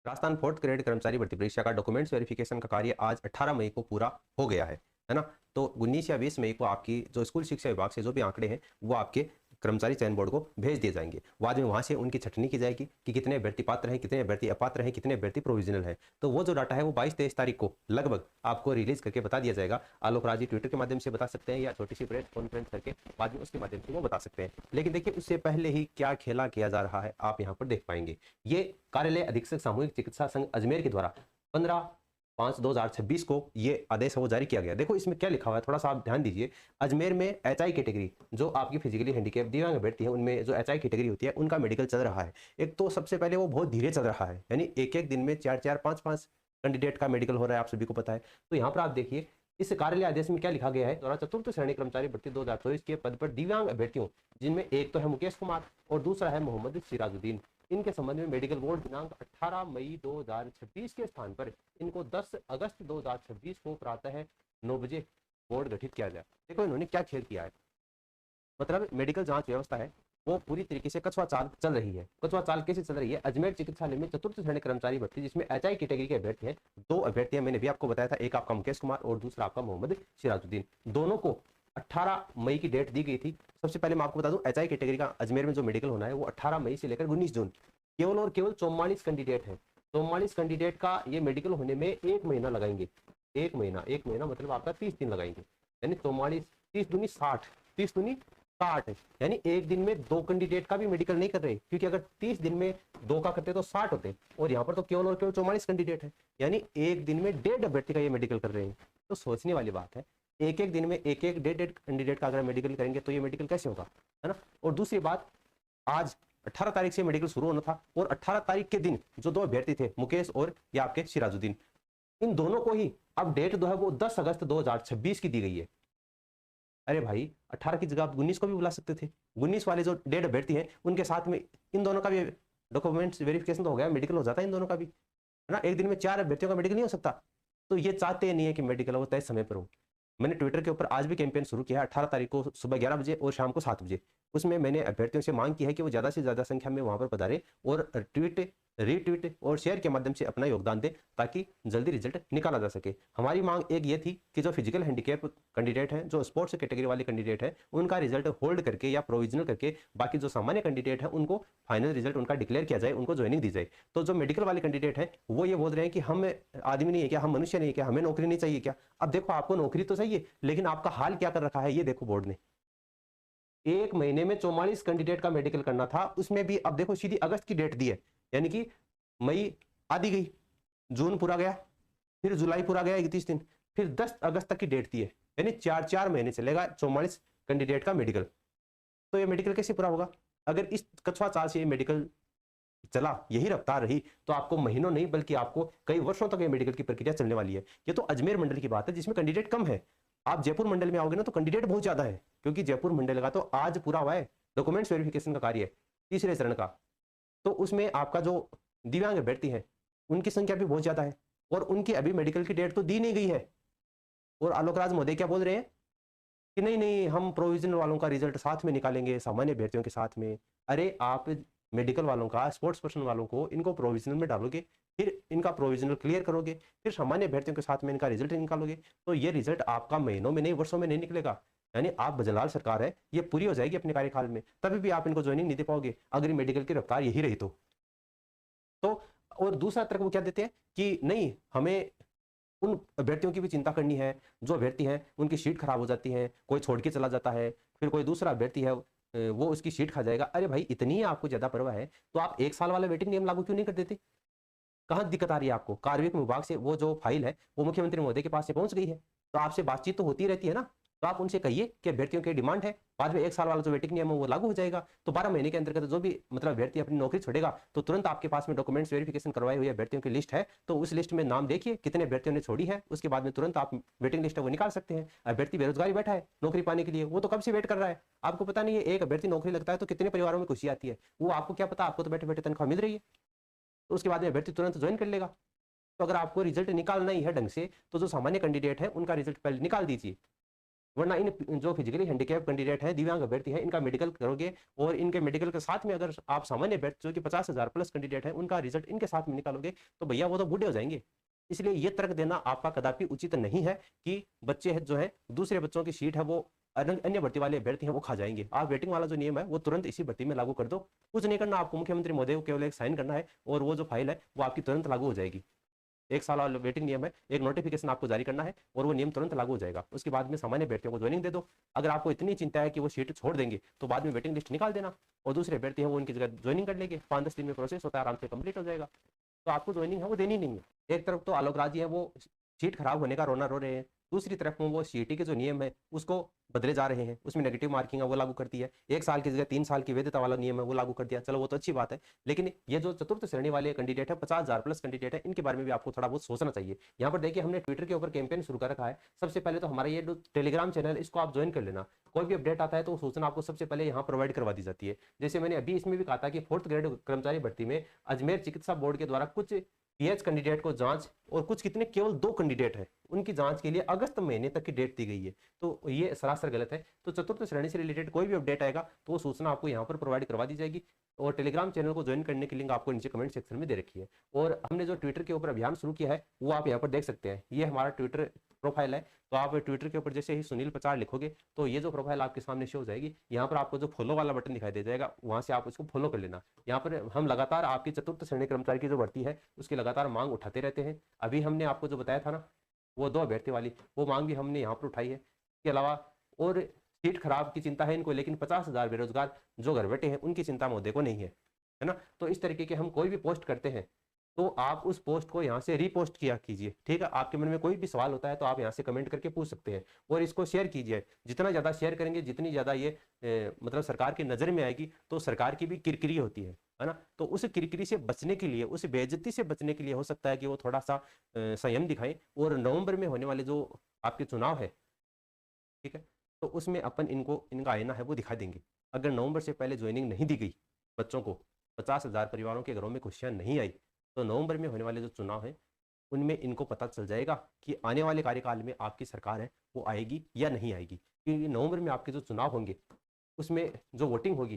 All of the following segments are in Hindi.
राजस्थान फोर्थ ग्रेड कर्मचारी भर्ती परीक्षा का डॉक्यूमेंट्स वेरिफिकेशन का कार्य आज 18 मई को पूरा हो गया है ना। तो 19 या 20 मई को आपकी जो स्कूल शिक्षा विभाग से जो भी आंकड़े हैं वो आपके कर्मचारी चयन बोर्ड को भेज दिए जाएंगे। बाद में वहां से उनकी छटनी की जाएगी कि कितने अभ्यर्थी पात्र हैं, कितने अभ्यर्थी अपात्र हैं, कितने अभ्यर्थी प्रोविजनल है। तो वो जो डाटा है वो 22-23 तारीख को लगभग आपको रिलीज करके बता दिया जाएगा। आलोक राज जी ट्विटर के माध्यम से बता सकते हैं या छोटी सी प्रेस कॉन्फ्रेंस करके बाद में उसके माध्यम से वो बता सकते हैं। लेकिन देखिए उससे पहले ही क्या खेला किया जा रहा है आप यहाँ पर देख पाएंगे। ये कार्यालय अधीक्षक सामूहिक चिकित्सा संघ अजमेर के द्वारा 15/5/2026 को ये आदेश है वो जारी किया गया। देखो इसमें क्या लिखा हुआ है, थोड़ा सा आप ध्यान दीजिए। अजमेर में एचआई कैटेगरी जो आपकी फिजिकली हैंडीकैप दिव्यांग अभ्यर्थी है उनमें जो एचआई कैटेगरी होती है उनका मेडिकल चल रहा है। एक तो सबसे पहले वो बहुत धीरे चल रहा है, यानी एक एक दिन में 4-4 5-5 कैंडिडेट का मेडिकल हो रहा है, आप सभी को पता है। तो यहाँ पर आप देखिए इस कार्यालय आदेश में क्या लिखा गया है, द्वारा चतुर्थ श्रेणी कर्मचारी भर्ती 2024 के पद पर दिव्यांग अभ्यर्थियों जिनमें एक तो है मुकेश कुमार और दूसरा है मोहम्मद सिराजुद्दीन, इनके संबंध में मेडिकल बोर्ड दिनांक 18 मई 2026 के स्थान पर इनको 10 अगस्त 2026 को प्रातः 9 बजे बोर्ड गठित किया जाए। देखो इन्होंने क्या खेल किया है, मतलब मेडिकल जांच व्यवस्था है वो पूरी तरीके से कछुआ चाल चल रही है। कछुआ चाल कैसे चल रही है, अजमेर चिकित्सालय में चतुर्थ श्रेणी कर्मचारी भर्ती जिसमें एचआई कैटेगरी के अभ्यर्थी हैं, दो अभ्यर्थी हैं, मैंने भी आपको बताया था, एक आपका मुकेश कुमार और दूसरा आपका मोहम्मद सिराजुद्दीन। दोनों को 18 मई की डेट दी गई थी। सबसे पहले मैं आपको बता दूं एचआई कैटेगरी का अजमेर में जो मेडिकल होना है वो 18 मई से लेकर 19 जून केवल और केवल 44 कैंडिडेट है। 44 कैंडिडेट का ये मेडिकल होने में 1 महीना लगाएंगे। 1 महीना मतलब आपका 30 दिन लगाएंगे, यानी 44 30 दूनी 60, 30 दूनी 60 है, यानी एक दिन में 2 कैंडिडेट का भी मेडिकल नहीं कर रहे, क्योंकि अगर 30 दिन में 2 का करते तो 60 होते और यहाँ पर तो केवल और केवल 44 कैंडिडेट है, यानी एक दिन में 1.5 अभ्यर्थी का ये मेडिकल कर रहे हैं। तो सोचने वाली बात है, एक एक दिन में एक एक 1.5 कैंडिडेट का अगर मेडिकल करेंगे तो ये मेडिकल कैसे होगा, है ना। और दूसरी बात, आज 18 तारीख से मेडिकल शुरू होना था और 18 तारीख के दिन जो 2 अभ्यर्थी थे मुकेश और ये आपके सिराजुद्दीन, इन दोनों को ही अब डेट जो है वो 10 अगस्त 2026 की दी गई है। अरे भाई 18 की जगह आप 19 को भी बुला सकते थे। 19 वाले जो 1.5 अभ्यर्थी हैं उनके साथ में इन दोनों का भी डॉक्यूमेंट्स वेरिफिकेशन तो हो गया, मेडिकल हो जाता है इन दोनों का भी, है ना। एक दिन में 4 अभ्यर्थियों का मेडिकल नहीं हो सकता। तो ये चाहते नहीं है कि मेडिकल वो तय समय पर हो। मैंने ट्विटर के ऊपर आज भी कैंपेन शुरू किया है 18 तारीख को सुबह 11 बजे और शाम को 7 बजे। उसमें मैंने अभ्यर्थियों से मांग की है कि वो ज़्यादा से ज़्यादा संख्या में वहां पर पधारे और ट्वीट रीट्वीट और शेयर के माध्यम से अपना योगदान दे ताकि जल्दी रिजल्ट निकाला जा सके। हमारी मांग एक ये थी कि जो फिजिकल हैंडीकैप कैंडिडेट हैं, जो स्पोर्ट्स कैटेगरी वाले कैंडिडेट हैं, उनका रिजल्ट होल्ड करके या प्रोविजनल करके बाकी जो सामान्य कैंडिडेट है उनको फाइनल रिजल्ट उनका डिक्लेयर किया जाए, उनको ज्वाइनिंग दी जाए। तो जो मेडिकल वाले कैंडिडेट हैं वो ये बोल रहे हैं कि हम आदमी नहीं है क्या, हम मनुष्य नहीं है क्या, हमें नौकरी नहीं चाहिए क्या। अब देखो आपको नौकरी तो चाहिए, लेकिन आपका हाल क्या कर रखा है ये देखो। बोर्ड ने 1 महीने में 44 कैंडिडेट का मेडिकल करना था, उसमें भी अब देखो सीधी अगस्त की डेट दी है, यानी कि मई आधी गई, जून पूरा गया, फिर जुलाई पूरा गया 31 दिन, फिर 10 अगस्त तक की डेट दी है, यानी 4-4 महीने चलेगा 44 कैंडिडेट का मेडिकल। तो ये मेडिकल कैसे पूरा होगा अगर इस कछुआ चाल से ये मेडिकल चला, यही रफ्तार रही तो आपको महीनों नहीं बल्कि आपको कई वर्षों तक ये मेडिकल की प्रक्रिया चलने वाली है। ये तो अजमेर मंडल की बात है जिसमें कैंडिडेट कम है। आप जयपुर मंडल में आओगे ना तो कैंडिडेट बहुत ज्यादा है, क्योंकि जयपुर मंडल का तो आज पूरा हुआ है डॉक्यूमेंट्स वेरिफिकेशन का कार्य, तीसरे चरण का। तो उसमें आपका जो दिव्यांग अभ्यर्थी है उनकी संख्या भी बहुत ज्यादा है और उनकी अभी मेडिकल की डेट तो दी नहीं गई है। और आलोक राज महोदय क्या बोल रहे हैं कि नहीं नहीं हम प्रोविजनल वालों का रिजल्ट साथ में निकालेंगे सामान्य अभ्यर्थियों के साथ में। अरे आप मेडिकल वालों का, स्पोर्ट्स पर्सन वालों को इनको प्रोविजनल में डालोगे, फिर इनका प्रोविजनल क्लियर करोगे, फिर सामान्य अभ्यर्थियों के साथ में इनका रिजल्ट निकालोगे, तो ये रिजल्ट आपका महीनों में नहीं वर्षों में नहीं निकलेगा। यानी आप भजनलाल सरकार है, ये पूरी हो जाएगी अपने कार्यकाल में, तभी भी आप इनको ज्वाइनिंग नहीं दे पाओगे अगर मेडिकल की रफ्तार यही रही तो। और दूसरा तर्क वो क्या देते हैं कि नहीं हमें उन अभ्यर्थियों की भी चिंता करनी है जो अभ्यर्थी हैं उनकी सीट खराब हो जाती है, कोई छोड़ के चला जाता है, फिर कोई दूसरा अभ्यर्थी है वो उसकी सीट खा जाएगा। अरे भाई इतनी ही आपको ज्यादा परवाह है तो आप 1 साल वाला वेटिंग नियम लागू क्यों नहीं कर देते। कहाँ दिक्कत आ रही है आपको, कार्मिक विभाग से वो जो फाइल है वो मुख्यमंत्री महोदय के पास से पहुंच गई है, तो आपसे बातचीत तो होती रहती है ना। तो आप उनसे कहिए कि अभ्यर्थियों की डिमांड है, बाद में 1 साल वाला जो वेटिंग नियम है वो लागू हो जाएगा। तो 12 महीने के अंतर्गत जो भी मतलब अभ्यर्थी अपनी नौकरी छोड़ेगा तो तुरंत आपके पास में डॉक्यूमेंट्स वेरिफिकेशन करवाए हुए अभ्यर्थियों की लिस्ट है, तो उस लिस्ट में नाम देखिए कितने अभ्यर्थियों ने छोड़ी है, उसके बाद में तुरंत आप वेटिंग लिस्ट है वो निकाल सकते हैं। अभ्यर्थी बेरोजगारी बैठा है नौकरी पाने के लिए, वो तो कब से वेट कर रहा है, आपको पता नहीं है। एक अभ्यर्थी नौकरी लगता है तो कितने परिवारों में खुशी आती है, वो आपको क्या पता, आपको तो बैठे बैठे तनख्वाह मिल रही है, तो उसके बाद में अभ्यर्थी तुरंत ज्वाइन कर लेगा। तो अगर आपको रिजल्ट निकालना ही है ढंग से तो जो सामान्य कैंडिडेट है उनका रिजल्ट पहले निकाल दीजिए। वरना इन जो फिजिकली हैंडीकैप कैंडिडेट हैं, दिव्यांग अभ्यर्थी हैं, इनका मेडिकल करोगे और इनके मेडिकल के साथ में अगर आप सामान्य अभ्यर्थी जो कि 50,000 प्लस कैंडिडेट हैं उनका रिजल्ट इनके साथ में निकालोगे तो भैया वो तो बूढ़े हो जाएंगे। इसलिए ये तर्क देना आपका कदापि उचित नहीं है कि बच्चे है जो है दूसरे बच्चों की सीट है वो अन्य भर्ती वाले अभ्यर्थी हैं वो खा जाएंगे। आप वेटिंग वाला जो नियम है वो तुरंत इसी भर्ती में लागू कर दो। कुछ नहीं करना, आपको मुख्यमंत्री महोदय को केवल एक साइन करना है और वो जो फाइल है वो आपकी तुरंत लागू हो जाएगी। 1 साल वाला वेटिंग नियम है, एक नोटिफिकेशन आपको जारी करना है और वो नियम तुरंत लागू हो जाएगा। उसके बाद में सामान्य अभ्यर्थियों को ज्वाइनिंग दे दो। अगर आपको इतनी चिंता है कि वो सीट छोड़ देंगे तो बाद में वेटिंग लिस्ट निकाल देना और दूसरे अभ्यर्थी हैं वो उनकी जगह ज्वाइनिंग कर लेंगे। 5-10 दिन में प्रोसेस होता है, आराम से कंप्लीट हो जाएगा। तो आपको ज्वाइनिंग है वो देनी नहीं है। एक तरफ तो आलोक राज जी है वो सीट खराब होने का रोना रो रहे हैं, दूसरी तरफ में वो सीईटी के जो नियम है उसको बदले जा रहे हैं, उसमें नेगेटिव मार्किंग है वो लागू करती है। 1 साल की जगह 3 साल की वैधता वाला नियम है वो लागू कर दिया। चलो वो तो अच्छी बात है, लेकिन ये जो चतुर्थ श्रेणी वाले कैंडिडेट है 50,000 प्लस कैंडिडेट है, इनके बारे में भी आपको थोड़ा बहुत सोचना चाहिए। यहाँ पर देखिए हमने ट्विटर के ऊपर कैंपेन शुरू कर रखा है। सबसे पहले तो हमारा ये जो टेलीग्राम चैनल इसको आप ज्वाइन कर लेना। कोई भी अपडेट आता है तो सूचना आपको सबसे पहले यहाँ प्रोवाइड करवा दी जाती है। जैसे मैंने अभी इसमें भी कहा था कि 4th ग्रेड कर्मचारी भर्ती में अजमेर चिकित्सा बोर्ड के द्वारा कुछ पीएच कैंडिडेट को जांच और कुछ कितने केवल 2 कैंडिडेट हैं उनकी जांच के लिए अगस्त महीने तक की डेट दी गई है। तो ये सरासर गलत है। तो चतुर्थ श्रेणी से रिलेटेड कोई भी अपडेट आएगा तो वो सूचना आपको यहाँ पर प्रोवाइड करवा दी जाएगी। और टेलीग्राम चैनल को ज्वाइन करने की लिंक आपको नीचे कमेंट सेक्शन में दे रखी है। और हमने जो ट्विटर के ऊपर अभियान शुरू किया है वो आप यहाँ पर देख सकते हैं। ये हमारा ट्विटर प्रोफाइल है। तो आप ट्विटर के ऊपर जैसे ही सुनील पचार लिखोगे तो ये जो प्रोफाइल आपके सामने शो हो जाएगी। यहाँ पर आपको जो फॉलो वाला बटन दिखाई दे जाएगा, वहां से आप उसको फॉलो कर लेना। यहाँ पर हम लगातार आपकी चतुर्थ श्रेणी कर्मचारी की जो भर्ती है उसकी लगातार मांग उठाते रहते हैं। अभी हमने आपको जो बताया था ना वो 2 अभ्यर्थी वाली, वो मांग भी हमने यहाँ पर उठाई है। इसके अलावा और सीट खराब की चिंता है इनको, लेकिन 50,000 बेरोजगार जो घर बैठे हैं उनकी चिंता महोदय को नहीं है ना। तो इस तरीके के हम कोई भी पोस्ट करते हैं तो आप उस पोस्ट को यहाँ से रीपोस्ट किया कीजिए। ठीक है, आपके मन में कोई भी सवाल होता है तो आप यहाँ से कमेंट करके पूछ सकते हैं और इसको शेयर कीजिए। जितना ज़्यादा शेयर करेंगे जितनी ज़्यादा ये मतलब सरकार की नज़र में आएगी तो सरकार की भी किरकिरी होती है ना। तो उस किरकिरी से बचने के लिए, उस बेइज्जती से बचने के लिए हो सकता है कि वो थोड़ा सा संयम दिखाएं और नवंबर में होने वाले जो आपके चुनाव है, ठीक है, तो उसमें अपन इनका आईना है वो दिखा देंगे। अगर नवंबर से पहले ज्वाइनिंग नहीं दी गई बच्चों को, 50,000 परिवारों के घरों में खुशियाँ नहीं आई, तो नवंबर में होने वाले जो चुनाव है उनमें इनको पता चल जाएगा कि आने वाले कार्यकाल में आपकी सरकार है वो आएगी या नहीं आएगी। क्योंकि नवंबर में आपके जो चुनाव होंगे उसमें जो वोटिंग होगी,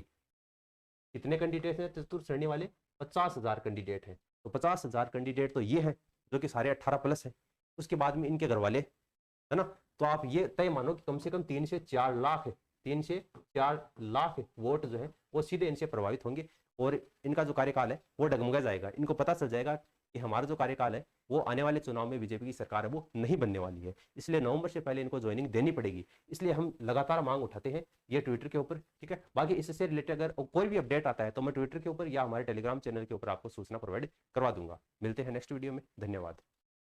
कितने कैंडिडेट हैं चतुर्थ श्रेणी वाले? 50,000 कैंडिडेट हैं। तो 50,000 कैंडिडेट तो ये हैं जो कि सारे 18 प्लस हैं। उसके बाद में इनके घर वाले, है ना। तो आप ये तय मानो कि कम से कम 3 से 4 लाख 3 से 4 लाख वोट जो है वो सीधे इनसे प्रभावित होंगे और इनका जो कार्यकाल है वो डगमगा जाएगा। इनको पता चल जाएगा कि हमारा जो कार्यकाल है वो आने वाले चुनाव में बीजेपी की सरकार है वो नहीं बनने वाली है। इसलिए नवंबर से पहले इनको ज्वाइनिंग देनी पड़ेगी। इसलिए हम लगातार मांग उठाते हैं ये ट्विटर के ऊपर, ठीक है। बाकी इससे रिलेटेड अगर कोई भी अपडेट आता है तो मैं ट्विटर के ऊपर या हमारे टेलीग्राम चैनल के ऊपर आपको सूचना प्रोवाइड करवा दूंगा। मिलते हैं नेक्स्ट वीडियो में। धन्यवाद।